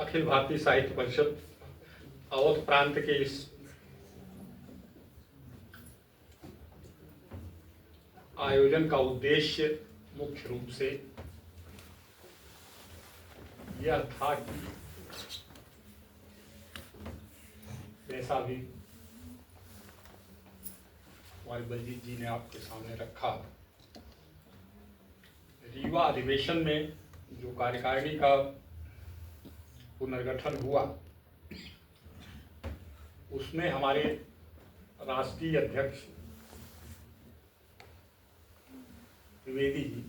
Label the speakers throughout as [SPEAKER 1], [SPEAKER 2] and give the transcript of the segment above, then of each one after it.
[SPEAKER 1] अखिल भारतीय साहित्य परिषद अवध प्रांत के इस आयोजन का उद्देश्य मुख्य रूप से यह था कि जैसा भी हमारे बलजीत जी ने आपके सामने रखा, रीवा अधिवेशन में जो कार्यकारिणी का पुनर्गठन हुआ उसमें हमारे राष्ट्रीय अध्यक्ष त्रिवेदी जी,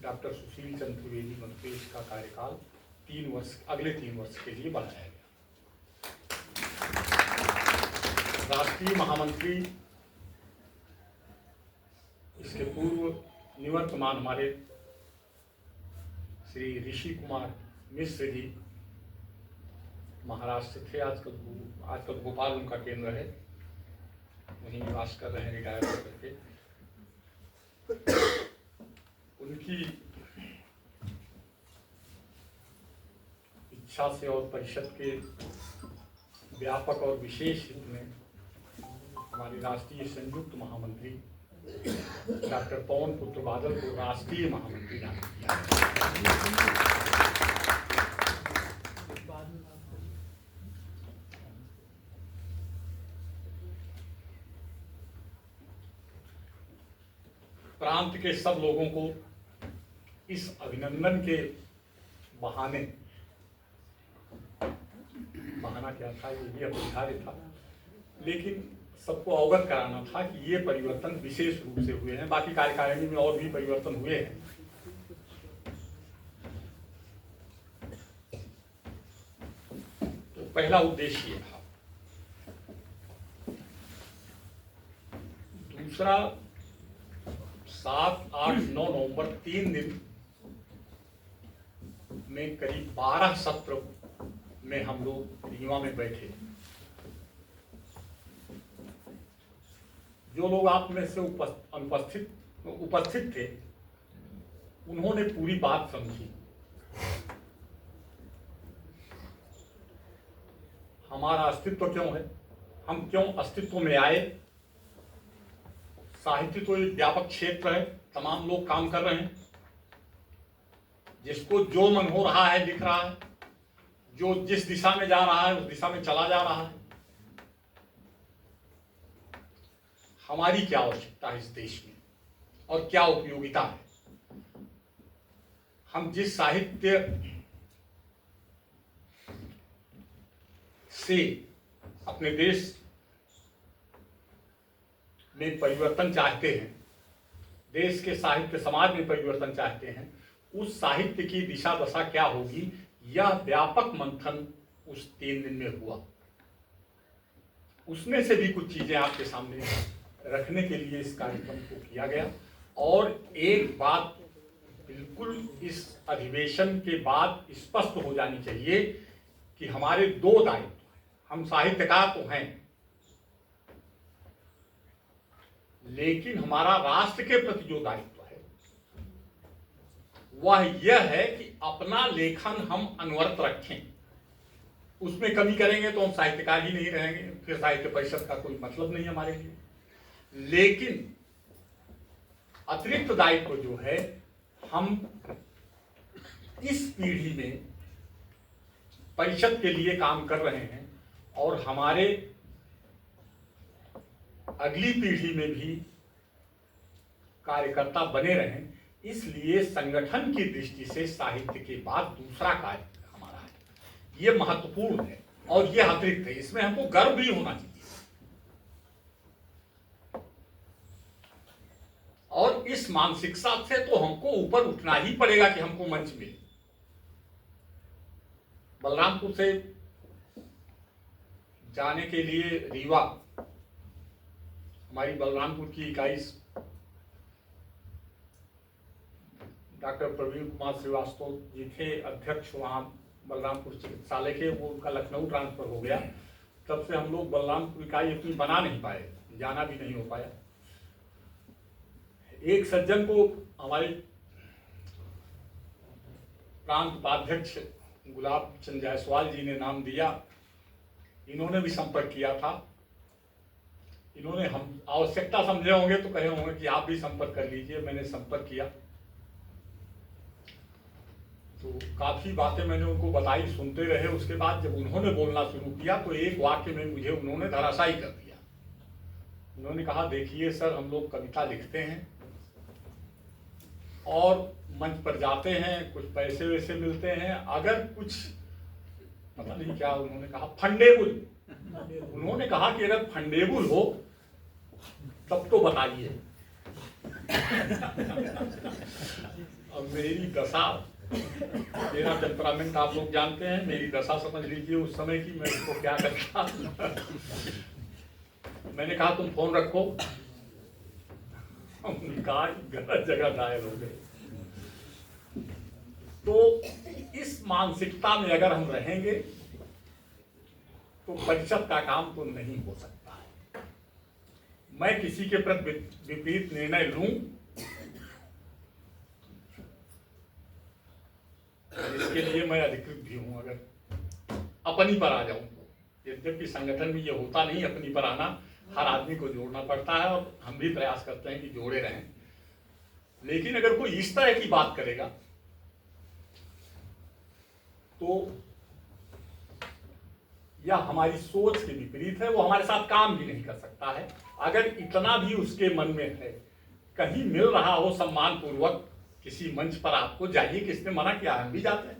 [SPEAKER 1] डॉक्टर सुशील चंद्र त्रिवेदी मंत्री, का कार्यकाल 3 वर्ष, अगले 3 वर्ष के लिए बढ़ाया गया। राष्ट्रीय महामंत्री, इसके पूर्व निवर्तमान हमारे श्री ऋषि कुमार मिश्र जी महाराष्ट्र थे, आजकल भोपाल उनका केंद्र है, वहीं निवास कर रहे हैं रिटायर होकर के। उनकी इच्छा से और परिषद के व्यापक और विशेष हित में हमारे राष्ट्रीय संयुक्त महामंत्री डॉक्टर पवन पुत्र बादल को राष्ट्रीय महामंत्री नामित किया। प्रांत के सब लोगों को इस अभिनंदन के बहाना क्या था, ये भी अपरिहार्य था, लेकिन सबको अवगत कराना था कि ये परिवर्तन विशेष रूप से हुए हैं। बाकी कार्यकारिणी में और भी परिवर्तन हुए हैं, तो पहला उद्देश्य ये था। दूसरा, 7, 8, 9 नवंबर 3 दिन में करीब 12 सत्र में हम लोग रीवा में बैठे। जो लोग आप में से उपस्थित थे उन्होंने पूरी बात समझी। हमारा अस्तित्व क्यों है, हम क्यों अस्तित्व में आए। साहित्य तो एक व्यापक क्षेत्र है, तमाम लोग काम कर रहे हैं, जिसको जो मन हो रहा है लिख रहा है, जो जिस दिशा में जा रहा है उस दिशा में चला जा रहा है। हमारी क्या आवश्यकता है इस देश में और क्या उपयोगिता है। हम जिस साहित्य से अपने देश में परिवर्तन चाहते हैं, देश के साहित्य समाज में परिवर्तन चाहते हैं, उस साहित्य की दिशा दशा क्या होगी, यह व्यापक मंथन उस 3 दिन में हुआ। उसमें से भी कुछ चीजें आपके सामने रखने के लिए इस कार्यक्रम को किया गया। और एक बात बिल्कुल इस अधिवेशन के बाद स्पष्ट हो जानी चाहिए कि हमारे 2 दायित्व हैं। हम साहित्यकार तो हैं, लेकिन हमारा राष्ट्र के प्रति जो दायित्व है वह यह है कि अपना लेखन हम अनवरत रखें। उसमें कमी करेंगे तो हम साहित्यकार ही नहीं रहेंगे, फिर साहित्य परिषद का कोई मतलब नहीं हमारे लिए। लेकिन अतिरिक्त दायित्व जो है, हम इस पीढ़ी में परिषद के लिए काम कर रहे हैं और हमारे अगली पीढ़ी में भी कार्यकर्ता बने रहें, इसलिए संगठन की दृष्टि से साहित्य के बाद दूसरा कार्य हमारा है। ये महत्वपूर्ण है और ये अतिरिक्त है, इसमें हमको गर्व भी होना चाहिए। और इस मानसिकता से तो हमको ऊपर उठना ही पड़ेगा कि हमको मंच मिले। बलरामपुर से जाने के लिए रीवा, हमारी बलरामपुर की इकाई डॉक्टर प्रवीण कुमार श्रीवास्तव जी थे अध्यक्ष वहाँ बलरामपुर चिकित्सालय के, वो उनका लखनऊ ट्रांसफर हो गया। तब से हम लोग बलरामपुर इकाई अपनी बना नहीं पाए, जाना भी नहीं हो पाया। एक सज्जन को हमारे प्रांत उपाध्यक्ष गुलाब चंद जायसवाल जी ने नाम दिया, इन्होंने भी संपर्क किया था। इन्होंने हम आवश्यकता समझे होंगे तो कहे होंगे कि आप भी संपर्क कर लीजिए। मैंने संपर्क किया तो काफी बातें मैंने उनको बताई, सुनते रहे। उसके बाद जब उन्होंने बोलना शुरू किया तो एक वाक्य में मुझे उन्होंने धराशायी कर दिया। उन्होंने कहा, देखिए सर, हम लोग कविता लिखते हैं और मंच पर जाते हैं, कुछ पैसे वैसे मिलते हैं, अगर कुछ पता नहीं क्या उन्होंने कहा, फंडेबल, उन्होंने कहा कि अगर फंडेबल हो तब तो बताइए। अब मेरी दशा, मेरा टेम्परामेंट आप लोग जानते हैं, मेरी दशा समझ लीजिए उस समय की, मैं उसको क्या करता। मैंने कहा तुम फोन रखो। कहा गलत जगह डायल हो गए। तो इस मानसिकता में अगर हम रहेंगे तो परिषद का काम तो नहीं हो सकता है। मैं किसी के प्रति विपरीत निर्णय लूं, इसके लिए मैं अधिकृत भी हूं। अगर अपनी पर आ जाऊं तो, यद्यपि संगठन में ये होता नहीं, अपनी पर आना हर आदमी को जोड़ना पड़ता है और हम भी प्रयास करते हैं कि जोड़े रहें। लेकिन अगर कोई इस तरह की बात करेगा तो यह हमारी सोच के विपरीत है, वो हमारे साथ काम भी नहीं कर सकता है। अगर इतना भी उसके मन में है, कहीं मिल रहा हो सम्मान पूर्वक किसी मंच पर, आपको जाइए, किसने मना किया, हम भी जाते हैं।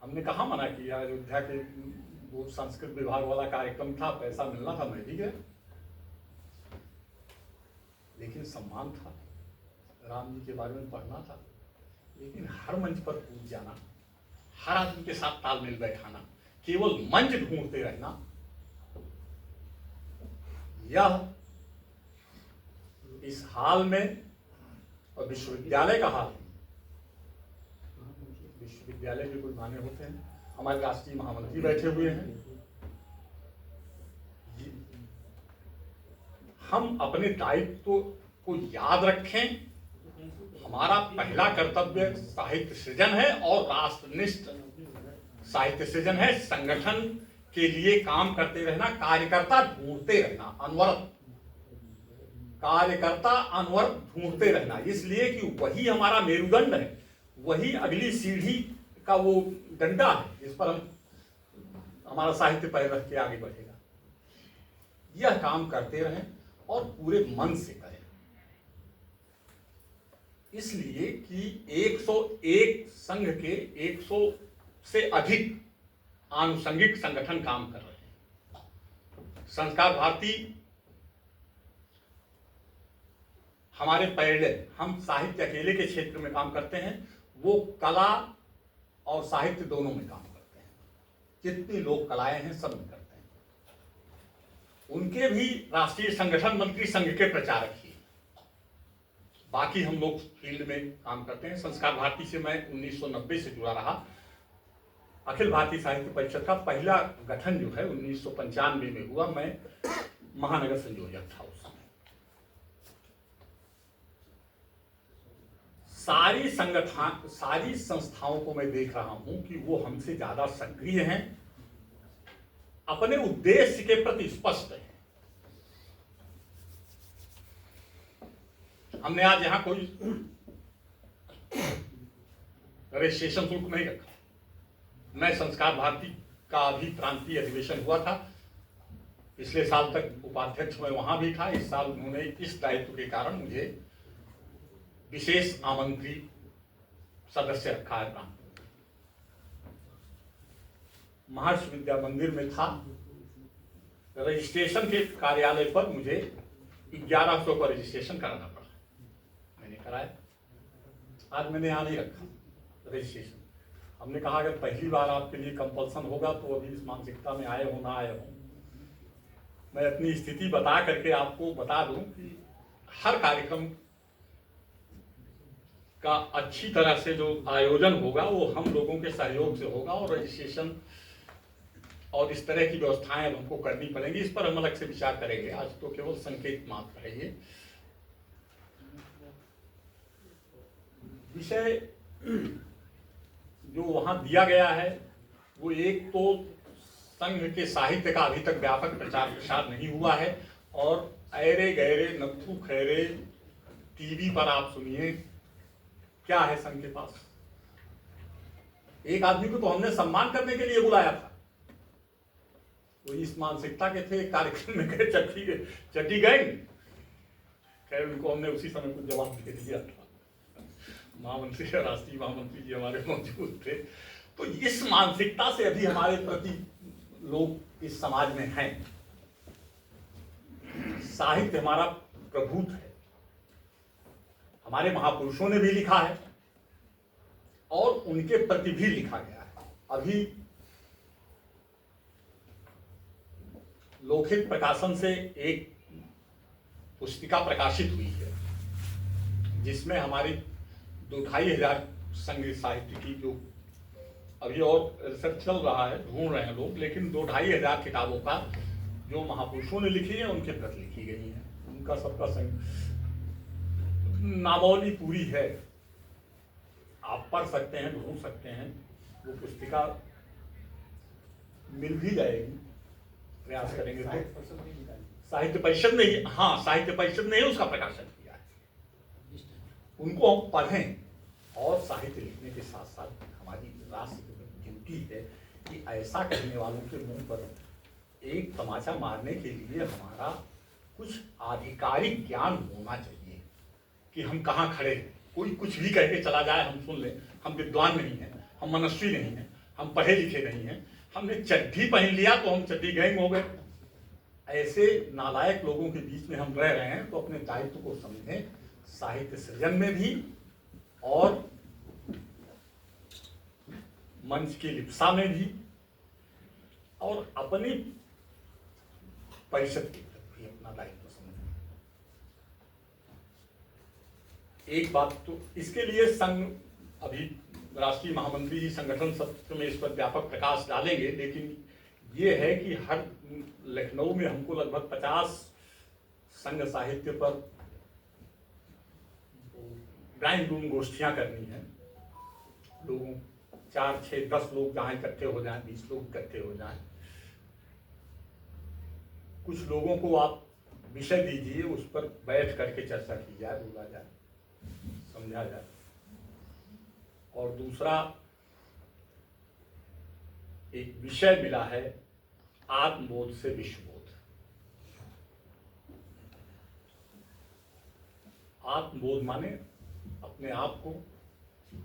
[SPEAKER 1] हमने कहा मना किया। अयोध्या के वो संस्कृत विभाग वाला कार्यक्रम था, पैसा मिलना था, मैं भी गया, लेकिन सम्मान था, राम जी के बारे में पढ़ना था। लेकिन हर मंच पर कूद जाना, हर आदमी के साथ तालमेल बैठाना, केवल मंच ढूंढते रहना, यह इस हाल में, और विश्वविद्यालय का हाल, विश्वविद्यालय के कुछ माने होते हैं, हमारे राष्ट्रीय महामंत्री बैठे हुए हैं। हम अपने दायित्व को याद रखें। हमारा पहला कर्तव्य साहित्य सृजन है और राष्ट्रनिष्ठ साहित्य सृजन है। संगठन के लिए काम करते रहना, कार्यकर्ता ढूंढते रहना, अनवरत कार्यकर्ता अनवरत ढूंढते रहना, इसलिए कि वही हमारा मेरुदंड है, वही अगली सीढ़ी का वो डंडा है जिस पर हम हमारा साहित्य पैर रख के आगे बढ़ेगा। यह काम करते रहें और पूरे मन से करें, इसलिए कि 101 संघ के 100 से अधिक आनुषंगिक संगठन काम कर रहे हैं। संस्कार भारती हमारे पैरेलल, हम साहित्य अकेले के क्षेत्र में काम करते हैं, वो कला और साहित्य दोनों में काम करते हैं। जितनी लोक कलाएं हैं सब में करते हैं। उनके भी राष्ट्रीय संगठन मंत्री संघ के प्रचारक ही, बाकी हम लोग फील्ड में काम करते हैं। संस्कार भारती से मैं 1990 से जुड़ा रहा। अखिल भारतीय साहित्य परिषद का पहला गठन जो है 1995 में हुआ। मैं महानगर संयोजक था उस समय। सारी संस्थाओं को मैं देख रहा हूं कि वो हमसे ज्यादा सक्रिय हैं, अपने उद्देश्य के प्रति स्पष्ट हैं। हमने आज यहां कोई रजिस्ट्रेशन शुल्क नहीं रखा। मैं संस्कार भारती का अभी प्रांतीय अधिवेशन हुआ था, पिछले साल तक उपाध्यक्ष मैं वहां भी था। इस साल उन्होंने इस दायित्व के कारण मुझे विशेष आमंत्रित सदस्य रखा है। प्रांत महर्षि विद्या मंदिर में था, रजिस्ट्रेशन के कार्यालय पर मुझे 1100 का रजिस्ट्रेशन कराना पड़ा। मैंने कराया। आज मैंने यहाँ नहीं रखा रजिस्ट्रेशन। हमने कहा अगर पहली बार आपके लिए कंपल्सन होगा तो अभी इस मानसिकता में आए हो ना आए हो, मैं अपनी स्थिति बता करके आपको बता दूं कि हर कार्यक्रम का अच्छी तरह से जो आयोजन होगा वो हम लोगों के सहयोग से होगा, और रजिस्ट्रेशन और इस तरह की व्यवस्थाएं अब हमको करनी पड़ेंगी। इस पर हम अलग से विचार करेंगे। आज तो केवल संकेत मात्र है ये। विषय जो वहां दिया गया है वो एक तो संघ के साहित्य का अभी तक व्यापक प्रचार प्रसार नहीं हुआ है, और ऐरे गहरे नत्थु खैरे टीवी पर आप सुनिए क्या है संघ के पास। एक आदमी को तो हमने सम्मान करने के लिए बुलाया था, वो इस मानसिकता के थे, कार्यक्रम में गए चट्टी गए। खैर उनको हमने उसी समय कुछ जवाब दे दिया था। महामंत्री राष्ट्रीय महामंत्री जी हमारे मौजूद थे। तो इस मानसिकता से अभी हमारे प्रति लोग इस समाज में हैं। साहित्य हमारा प्रभुत है, हमारे महापुरुषों ने भी लिखा है और उनके प्रति भी लिखा गया है। अभी लोकहित प्रकाशन से एक पुस्तिका प्रकाशित हुई है जिसमें हमारी 2-2,500 संग्रहित साहित्य की, जो अभी और रिसर्च चल रहा है, ढूंढ रहे हैं लोग, लेकिन 2-2,500 किताबों का जो महापुरुषों ने लिखी है उनके प्रति लिखी गई है। उनका सबका नामावली पूरी है, आप पढ़ सकते हैं, ढूंढ सकते हैं, वो पुस्तिका मिल भी जाएगी, प्रयास करेंगे तो। साहित्य परिषद ने, हाँ साहित्य परिषद ने उसका प्रकाशन किया है। उनको हम पढ़ें, और साहित्य लिखने के साथ साथ हमारी राष्ट्र की ड्यूटी है कि ऐसा कहने वालों के मुंह पर एक तमाचा मारने के लिए हमारा कुछ आधिकारिक ज्ञान होना चाहिए कि हम कहाँ खड़े हैं। कोई कुछ भी कह के चला जाए हम सुन लें, हम विद्वान नहीं हैं, हम मनस्वी नहीं हैं, हम पढ़े लिखे नहीं हैं, हमने चड्ढी पहन लिया तो हम चड्ढी गैंग हो गए। ऐसे नालायक लोगों के बीच में हम रह रहे हैं, तो अपने दायित्व को समझें, साहित्य सृजन में भी और मंच की लिप्सा में भी, और अपनी परिषद की तरफ भी अपना दायित्व समझें। एक बात तो इसके लिए संघ, अभी राष्ट्रीय महामंत्री जी संगठन सत्र में इस पर व्यापक प्रकाश डालेंगे, लेकिन ये है कि हर लखनऊ में हमको लगभग 50 संघ साहित्य पर ड्राइंग रूम गोष्ठियां करनी है। लोगों 4, 6, 10 लोग जहाँ इकट्ठे हो जाएं, 20 लोग इकट्ठे हो जाएं। कुछ लोगों को आप विषय दीजिए, उस पर बैठ करके चर्चा की जाए, बोला जाए, समझा जाए। और दूसरा एक विषय मिला है, आत्मबोध से विश्वबोध। आत्मबोध माने अपने आप को,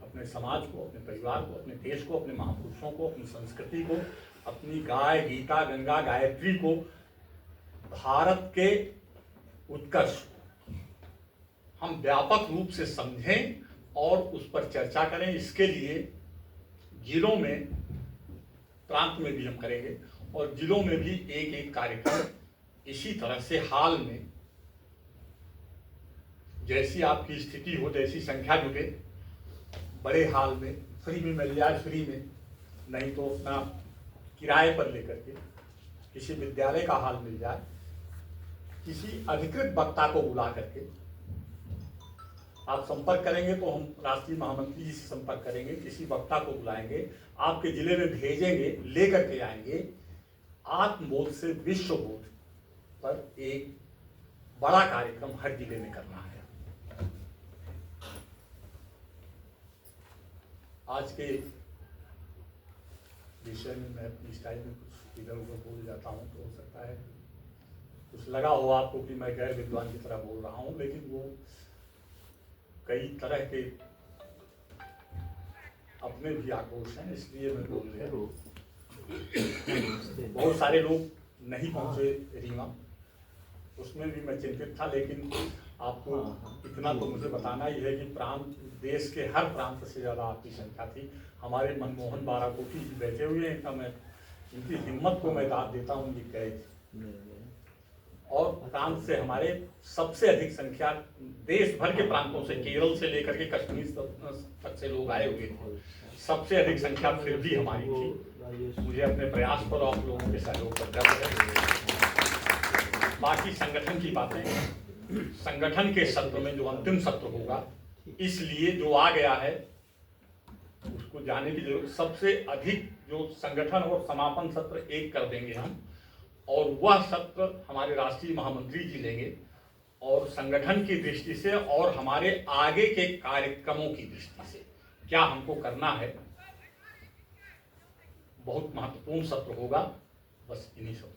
[SPEAKER 1] अपने समाज को, अपने परिवार को, अपने देश को, अपने महापुरुषों को, अपनी संस्कृति को, अपनी गाय, गीता, गंगा, गायत्री को, भारत के उत्कर्ष को हम व्यापक रूप से समझें और उस पर चर्चा करें। इसके लिए जिलों में, प्रांत में भी हम करेंगे, और जिलों में भी एक एक कार्यक्रम इसी तरह से हाल में, जैसी आपकी स्थिति हो, जैसी संख्या जुटे, बड़े हाल में फ्री में मिल जाए, फ्री में, नहीं तो अपना किराए पर लेकर के किसी विद्यालय का हाल मिल जाए, किसी अधिकृत वक्ता को बुला करके आप संपर्क करेंगे तो हम राष्ट्रीय महामंत्री जी से संपर्क करेंगे, किसी वक्ता को बुलाएंगे, आपके जिले में भेजेंगे, लेकर के आएंगे। आत्मबोध से विश्वबोध पर एक बड़ा कार्यक्रम हर जिले में करना है। आज के विषय में मैं अपनी स्टाइल में कुछ इधर उधर बोल जाता हूँ, तो हो सकता है कुछ लगा हो आपको कि मैं गैर विद्वान की तरह बोल रहा हूँ, लेकिन वो कई तरह के अपने भी आक्रोश हैं, इसलिए मैं बोल रहा हूँ। बहुत सारे लोग नहीं पहुंचे रीवा, उसमें भी मैं चिंतित था, लेकिन आपको इतना तो मुझे बताना ही है कि प्रांत, देश के हर प्रांत से ज़्यादा आपकी संख्या थी। हमारे मनमोहन बाराकोटी जी बैठे हुए हैं, मैं इनकी हिम्मत को मैं दाद देता हूँ, ये गए थे। और प्रांत से हमारे सबसे अधिक संख्या, देश भर के प्रांतों से, केरल से लेकर के कश्मीर तक से लोग आए हुए थे। सबसे अधिक संख्या फिर भी हमारी थी। मुझे अपने प्रयास पर आप लोगों के सहयोग पर गर्व है। बाकी संगठन की बातें, संगठन के सत्र में जो अंतिम सत्र होगा इसलिए जो आ गया है उसको जाने की जरूरत। सबसे अधिक जो संगठन और समापन सत्र एक कर देंगे हम, और वह सत्र हमारे राष्ट्रीय महामंत्री जी लेंगे, और संगठन की दृष्टि से और हमारे आगे के कार्यक्रमों की दृष्टि से क्या हमको करना है, बहुत महत्वपूर्ण सत्र होगा। बस इन्हीं सब